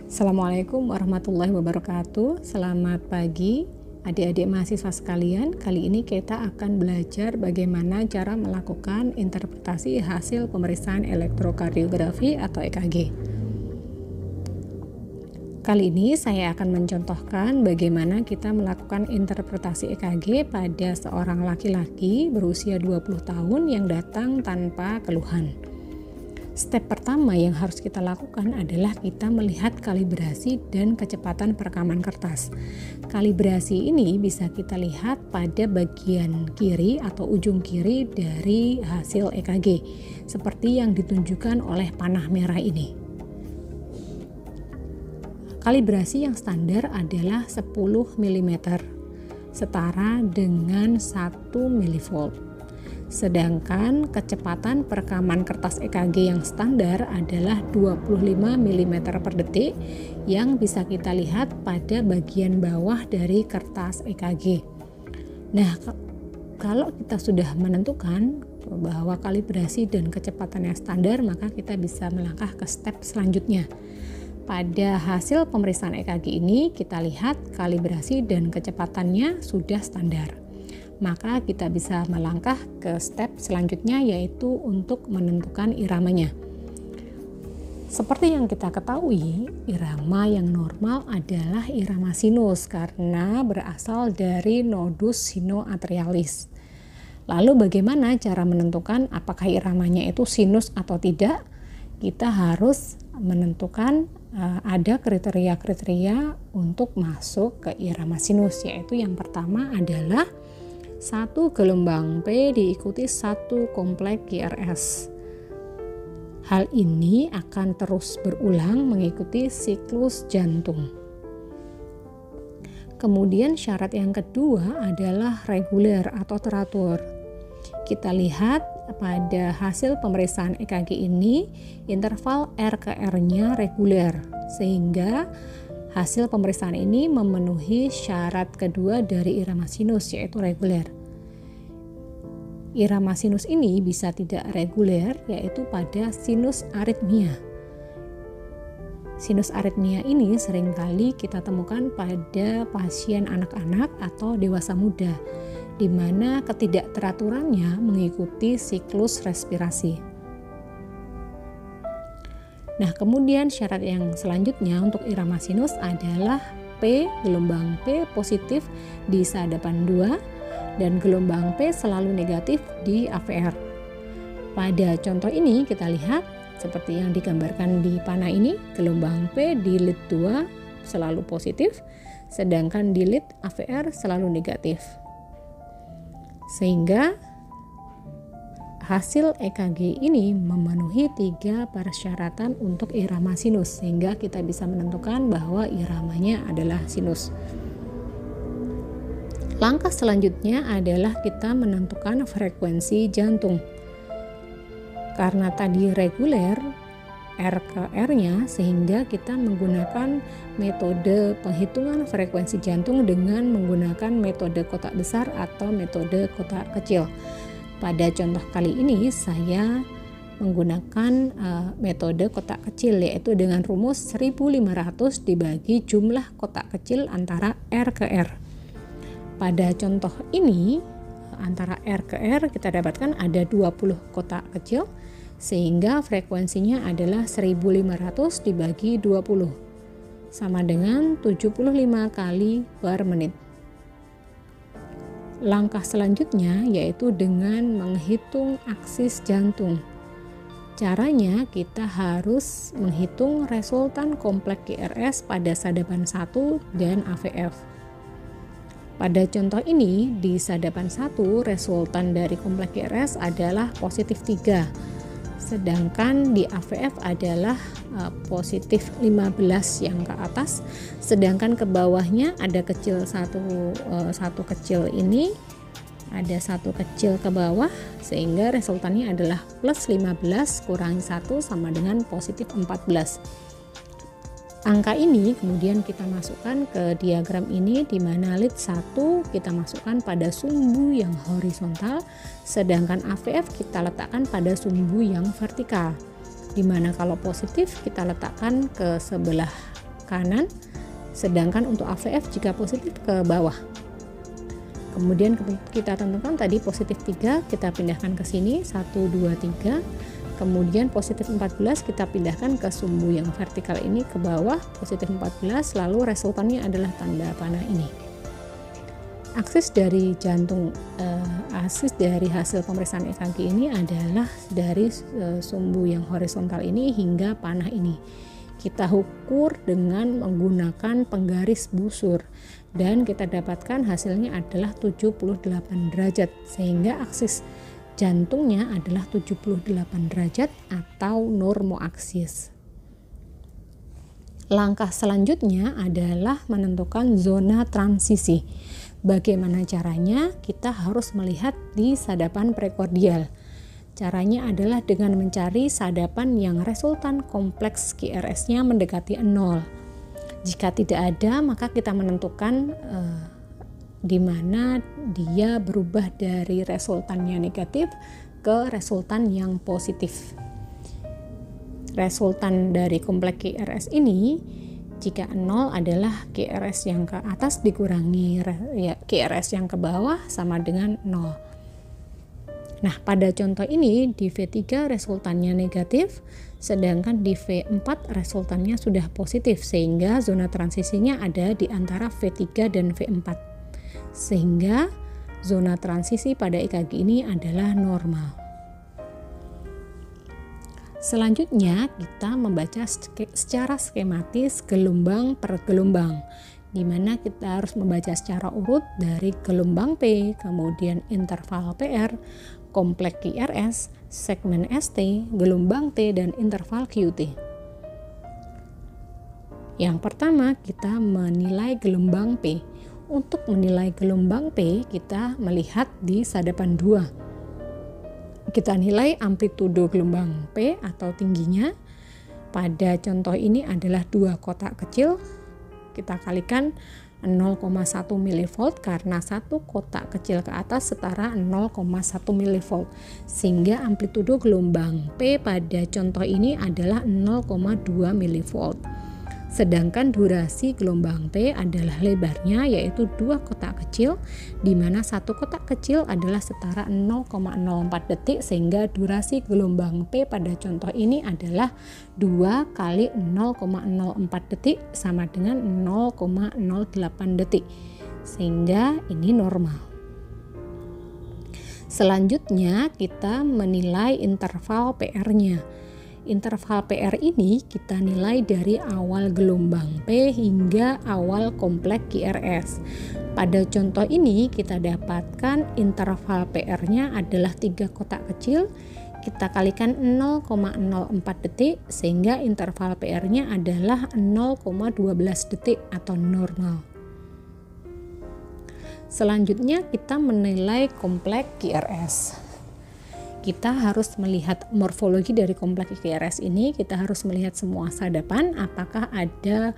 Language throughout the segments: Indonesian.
Assalamualaikum warahmatullahi wabarakatuh. Selamat pagi adik-adik mahasiswa sekalian. Kali ini kita akan belajar bagaimana cara melakukan interpretasi hasil pemeriksaan elektrokardiografi atau EKG. Kali ini saya akan mencontohkan bagaimana kita melakukan interpretasi EKG pada seorang laki-laki berusia 20 tahun yang datang tanpa keluhan. Step pertama yang harus kita lakukan adalah kita melihat kalibrasi dan kecepatan perekaman kertas. Kalibrasi ini bisa kita lihat pada bagian kiri atau ujung kiri dari hasil EKG, seperti yang ditunjukkan oleh panah merah ini. Kalibrasi yang standar adalah 10 mm, setara dengan 1 mV. Sedangkan kecepatan perekaman kertas EKG yang standar adalah 25 mm per detik yang bisa kita lihat pada bagian bawah dari kertas EKG. Nah, kalau kita sudah menentukan bahwa kalibrasi dan kecepatannya standar, maka kita bisa melangkah ke step selanjutnya. Pada hasil pemeriksaan EKG ini kita lihat kalibrasi dan kecepatannya sudah standar. Maka kita bisa melangkah ke step selanjutnya, yaitu untuk menentukan iramanya. Seperti yang kita ketahui, irama yang normal adalah irama sinus karena berasal dari nodus sinoatrialis. Lalu bagaimana cara menentukan apakah iramanya itu sinus atau tidak? Kita harus menentukan ada kriteria-kriteria untuk masuk ke irama sinus, yaitu yang pertama adalah satu gelombang P diikuti satu kompleks QRS. Hal ini akan terus berulang mengikuti siklus jantung. Kemudian syarat yang kedua adalah reguler atau teratur. Kita lihat pada hasil pemeriksaan EKG ini interval RKR-nya reguler, sehingga hasil pemeriksaan ini memenuhi syarat kedua dari irama sinus, yaitu reguler. Irama sinus ini bisa tidak reguler, yaitu pada sinus aritmia. Sinus aritmia ini seringkali kita temukan pada pasien anak-anak atau dewasa muda, di mana ketidakteraturannya mengikuti siklus respirasi. Nah, kemudian syarat yang selanjutnya untuk irama sinus adalah P, gelombang P positif di sadapan 2 dan gelombang P selalu negatif di AVR. Pada contoh ini kita lihat seperti yang digambarkan di panah ini, gelombang P di lead 2 selalu positif, sedangkan di lead AVR selalu negatif. Sehingga hasil EKG ini memenuhi 3 persyaratan untuk irama sinus, sehingga kita bisa menentukan bahwa iramanya adalah sinus. Langkah selanjutnya adalah kita menentukan frekuensi jantung. Karena tadi reguler RKR-nya, sehingga kita menggunakan metode penghitungan frekuensi jantung dengan menggunakan metode kotak besar atau metode kotak kecil. Pada contoh kali ini saya menggunakan metode kotak kecil, yaitu dengan rumus 1500 dibagi jumlah kotak kecil antara R ke R. Pada contoh ini antara R ke R kita dapatkan ada 20 kotak kecil, sehingga frekuensinya adalah 1500 dibagi 20 sama dengan 75 kali per menit. Langkah selanjutnya yaitu dengan menghitung aksis jantung. Caranya kita harus menghitung resultan kompleks QRS pada sadapan 1 dan AVF. Pada contoh ini di sadapan 1 resultan dari kompleks QRS adalah positif 3, sedangkan di AVF adalah positif 15 yang ke atas, sedangkan ke bawahnya ada kecil satu kecil ini, ada satu kecil ke bawah, sehingga resultannya adalah plus 15 kurangi 1 sama dengan positif 14. Angka ini kemudian kita masukkan ke diagram ini, di mana lead 1 kita masukkan pada sumbu yang horizontal, sedangkan AVF kita letakkan pada sumbu yang vertikal. Di mana kalau positif kita letakkan ke sebelah kanan, sedangkan untuk AVF jika positif ke bawah. Kemudian kita tentukan tadi positif 3, kita pindahkan ke sini 1, 2, 3. Kemudian positif 14 kita pindahkan ke sumbu yang vertikal ini ke bawah, positif 14, lalu resultannya adalah tanda panah ini. Aksis dari jantung, aksis dari hasil pemeriksaan EKG ini adalah dari sumbu yang horizontal ini hingga panah ini. Kita ukur dengan menggunakan penggaris busur dan kita dapatkan hasilnya adalah 78 derajat, sehingga aksis jantungnya adalah 78 derajat atau normoaksis. Langkah selanjutnya adalah menentukan zona transisi. Bagaimana caranya? Kita harus melihat di sadapan prekordial. Caranya adalah dengan mencari sadapan yang resultan kompleks QRS-nya mendekati 0. Jika tidak ada, maka kita menentukan di mana dia berubah dari resultannya negatif ke resultan yang positif. Resultan dari kompleks QRS ini, jika 0 adalah QRS yang ke atas dikurangi QRS yang ke bawah sama dengan 0. Nah, pada contoh ini di V3 resultannya negatif, sedangkan di V4 resultannya sudah positif, sehingga zona transisinya ada di antara V3 dan V4. Sehingga zona transisi pada EKG ini adalah normal. Selanjutnya kita membaca secara skematis gelombang per gelombang, di mana kita harus membaca secara urut dari gelombang P, kemudian interval PR, kompleks QRS, segmen ST, gelombang T, dan interval QT. Yang pertama, kita menilai gelombang P. Untuk menilai gelombang P, kita melihat di sadapan 2. Kita nilai amplitudo gelombang P atau tingginya. Pada contoh ini adalah 2 kotak kecil. Kita kalikan 0,1 mV karena satu kotak kecil ke atas setara 0,1 mV, sehingga amplitudo gelombang P pada contoh ini adalah 0,2 mV. Sedangkan durasi gelombang P adalah lebarnya, yaitu 2 kotak kecil, di mana satu kotak kecil adalah setara 0,04 detik, sehingga durasi gelombang P pada contoh ini adalah 2 kali 0,04 detik sama dengan 0,08 detik, sehingga ini normal. Selanjutnya kita menilai interval PR-nya. Interval PR ini kita nilai dari awal gelombang P hingga awal kompleks QRS. Pada contoh ini kita dapatkan interval PR-nya adalah 3 kotak kecil. Kita kalikan 0,04 detik, sehingga interval PR-nya adalah 0,12 detik atau normal. Selanjutnya kita menilai kompleks QRS. Kita harus melihat morfologi dari kompleks QRS ini. Kita harus melihat semua sadapan, apakah ada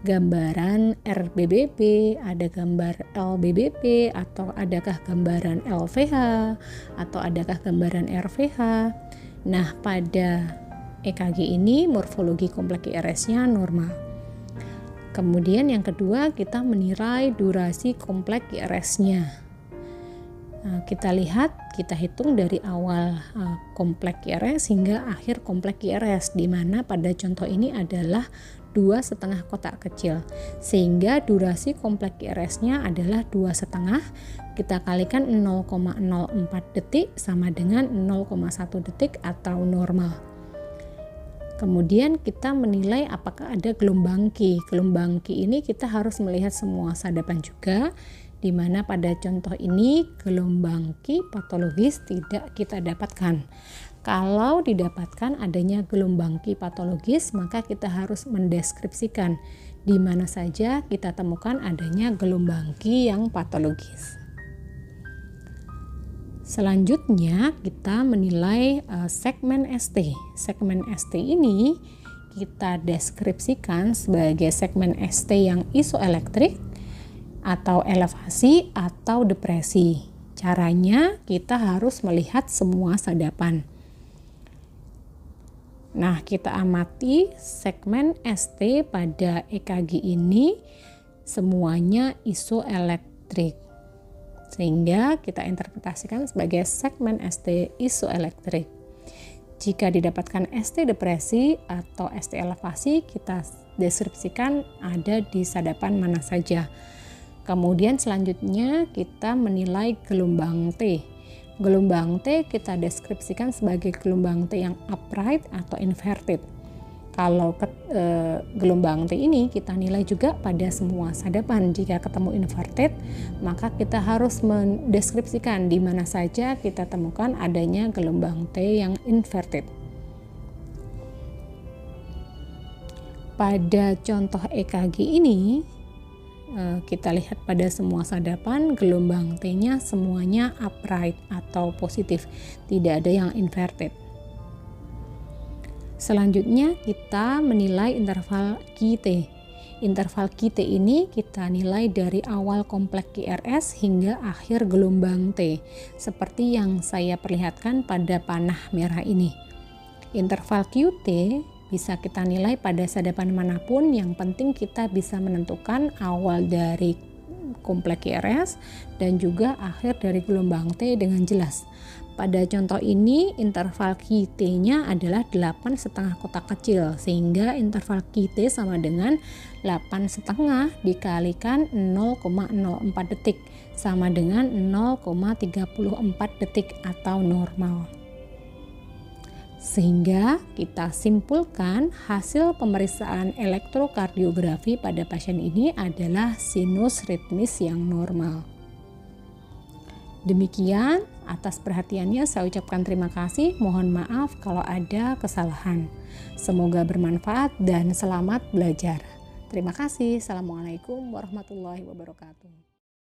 gambaran RBBP, ada gambar LBBP, atau adakah gambaran LVH, atau adakah gambaran RVH. Nah, pada EKG ini morfologi kompleks QRS-nya normal. Kemudian yang kedua, kita menilai durasi kompleks QRS-nya. Kita lihat, kita hitung dari awal kompleks QRS hingga akhir kompleks QRS, di mana pada contoh ini adalah 2,5 kotak kecil, sehingga durasi kompleks QRS-nya adalah 2,5. Kita kalikan 0,04 detik sama dengan 0,1 detik atau normal. Kemudian kita menilai apakah ada gelombang Q. Gelombang Q ini kita harus melihat semua sadapan juga, di mana pada contoh ini gelombang Q patologis tidak kita dapatkan. Kalau didapatkan adanya gelombang Q patologis, maka kita harus mendeskripsikan di mana saja kita temukan adanya gelombang Q yang patologis. Selanjutnya kita menilai segmen ST. Segmen ST ini kita deskripsikan sebagai segmen ST yang isoelektrik, atau elevasi, atau depresi. Caranya kita harus melihat semua sadapan. Nah, kita amati segmen ST pada EKG ini semuanya isoelektrik, sehingga kita interpretasikan sebagai segmen ST isoelektrik. Jika didapatkan ST depresi atau ST elevasi, kita deskripsikan ada di sadapan mana saja. Kemudian selanjutnya kita menilai gelombang T. Gelombang T kita deskripsikan sebagai gelombang T yang upright atau inverted. Kalau gelombang T ini kita nilai juga pada semua sadapan. Jika ketemu inverted, maka kita harus mendeskripsikan di mana saja kita temukan adanya gelombang T yang inverted. Pada contoh EKG ini, kita lihat pada semua sadapan gelombang T-nya semuanya upright atau positif, tidak ada yang inverted. Selanjutnya kita menilai interval QT. Interval QT ini kita nilai dari awal kompleks QRS hingga akhir gelombang T, seperti yang saya perlihatkan pada panah merah ini. Interval QT bisa kita nilai pada sadapan manapun, yang penting kita bisa menentukan awal dari kompleks QRS dan juga akhir dari gelombang T dengan jelas. Pada contoh ini interval QT-nya adalah 8,5 kotak kecil, sehingga interval QT sama dengan 8,5 dikalikan 0,04 detik sama dengan 0,34 detik atau normal. Sehingga kita simpulkan hasil pemeriksaan elektrokardiografi pada pasien ini adalah sinus ritmis yang normal. Demikian, atas perhatiannya saya ucapkan terima kasih. Mohon maaf kalau ada kesalahan. Semoga bermanfaat dan selamat belajar. Terima kasih. Assalamualaikum warahmatullahi wabarakatuh.